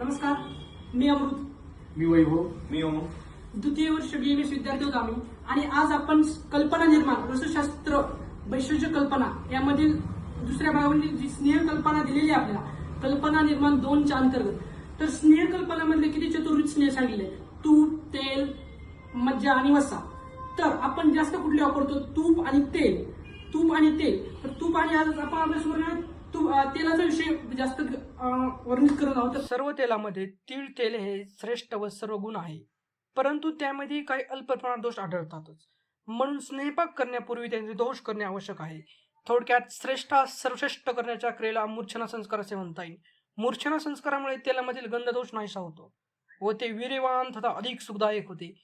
नमस्कार, मी अमृत, मी वैभव, मी ओम. द्वितीय वर्ष BMS विद्यार्थी होतो आम्ही. आणि आज आपण कल्पना निर्माण रसशास्त्र वैशिष्ट्य कल्पना यामधील दुसऱ्या भागामध्ये जी स्नेह कल्पना दिलेली आहे आपल्याला, कल्पना निर्माण 2च्या अंतर्गत. तर स्नेह कल्पनामधले किती चतुर्विध स्नेह सांगितले: तूप, तेल, मज्जा आणि वसा. तर आपण जास्त कुठले वापरतो? तूप आणि तेल. तूप आणि तेल. तर तूप आणि आज आपण आपल्या तेलाचा विषय जास्त वर्णित करत आहोत. सर्व तेलामध्ये तीळ तेल हे श्रेष्ठ व सर्व गुण आहे, परंतु त्यामध्ये काही अल्प प्रमाणात दोष आढळतातच. म्हणून स्नेहपाक करण्यापूर्वी त्यांचे दोष करणे आवश्यक आहे. थोडक्यात सर्वश्रेष्ठ करण्याच्या क्रियेला मूर्छना संस्कार असे म्हणता येईल. मूर्छना संस्कारामुळे तेलामधील गंधदोष नाहीसा होतो व ते वीर्यवान तथा अधिक सुखदायक होते.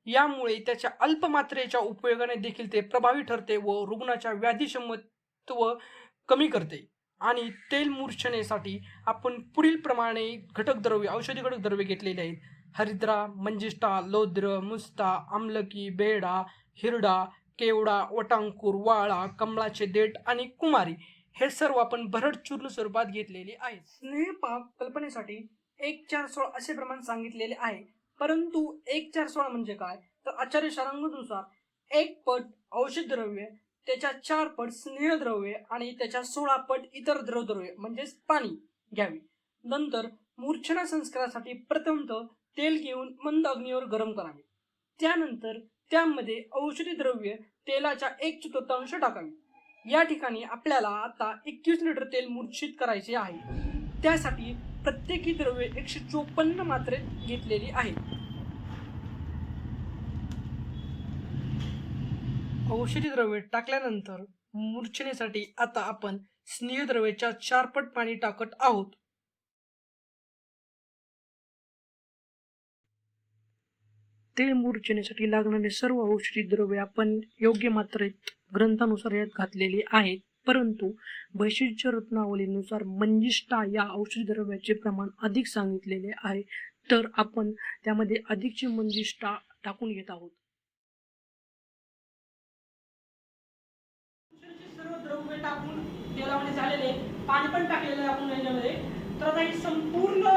यामुळे त्याच्या अल्प मात्रेच्या उपयोगाने देखील ते प्रभावी ठरते व रुग्णाच्या व्याधीक्षमत्व कमी करते. आणि तेल मूर्छनेसाठी आपण पुढील प्रमाणे औषधी घटक द्रव्ये घेतलेले आहेत: हरिद्रा, मंजिष्ठा, लौद्र, मुस्ता, आमलकी, बेडा, हिरडा, केवडा, वटांकुर, वाळा, कमळाचे देठ आणि कुमारी हे सर्व आपण भरड चूर्ण स्वरूपात घेतलेले आहेत. स्नेहपाक कल्पनेसाठी 1:4:16 असे प्रमाण सांगितलेले आहे. परंतु 1:4:16 म्हणजे काय? तर आचार्य शारंगनुसार 1 पट औषध द्रव्य, त्याच्या 4 पट स्नेहद्रव्य आणि त्याच्या 16 पट इतर द्रवद्रव्य म्हणजेच पाणी घ्यावे. नंतर मूर्छना संस्कारासाठी प्रथमतः तेल घेऊन मंद अग्नीवर गरम करावे. त्यानंतर त्यामध्ये औषधी द्रव्य तेलाच्या 1/4 टाकावे. या ठिकाणी आपल्याला आता 21 लिटर तेल मूर्छित करायचे आहे. त्यासाठी प्रत्येकी द्रव्य 154 मात्रेत घेतलेली आहे. औषधी द्रव्य टाकल्यानंतर मूर्छनेसाठी आता आपण स्नेहद्रव्याच्या 4 पट पाणी टाकत आहोत. तेल मूर्छनेसाठी लागणारे सर्व औषधी द्रव्ये आपण योग्य मात्रेत ग्रंथानुसार यात घातलेली आहेत. परंतु वैशिष्ट्य रत्नावलीनुसार मंजिष्ठा या औषधी द्रव्याचे प्रमाण अधिक सांगितलेले आहे, तर आपण त्यामध्ये अधिकची मंजिष्ठा टाकून घेत आहोत. सर्व द्रव्य टाकून तेलामध्ये झालेले पाणी पण टाकलेलं आहे आपण याच्यामध्ये. तर आता हे संपूर्ण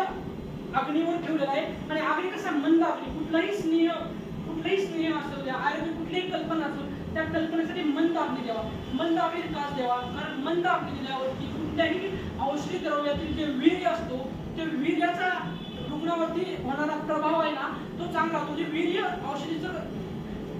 अग्नीवर ठेवलेलं आहे. आणि अग्नी कसा? मंद अग्नी. कुठलाही स्नेह असो द्या, आयुर्वेद कुठलीही कल्पना असो, त्या कल्पनेसाठी मंद अग्नी द्यावा. मंद अग्नी कास द्यावा, कारण मंद अग्नी दिल्यावरती कुठल्याही औषधी द्रव्यातील जे वीर्य असतो, ते वीर्याचा रुग्णावरती होणारा प्रभाव आहे ना, तो चांगला होतो. जे वीर्य औषधीचं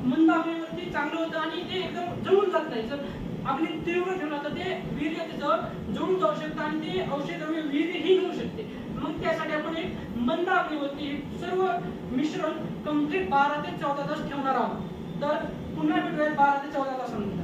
मंद अग्नीवरती चांगलं होतं आणि ते एकदम जळून जात नाही. जर अग्नी तीव्र ठेवला तर ते वीर्य तिथं जळून जाऊ शकतं आणि ते औषध द्रव्य वीर्यहीन होऊ शकते. मग त्यासाठी आपण एक मंद अग्नीवरती सर्व मिश्रण कंप्लीट 12 ते 14 तास ठेवणार आहोत. तर पुन्हा भेटूया 12 ते 14 तासानंतर.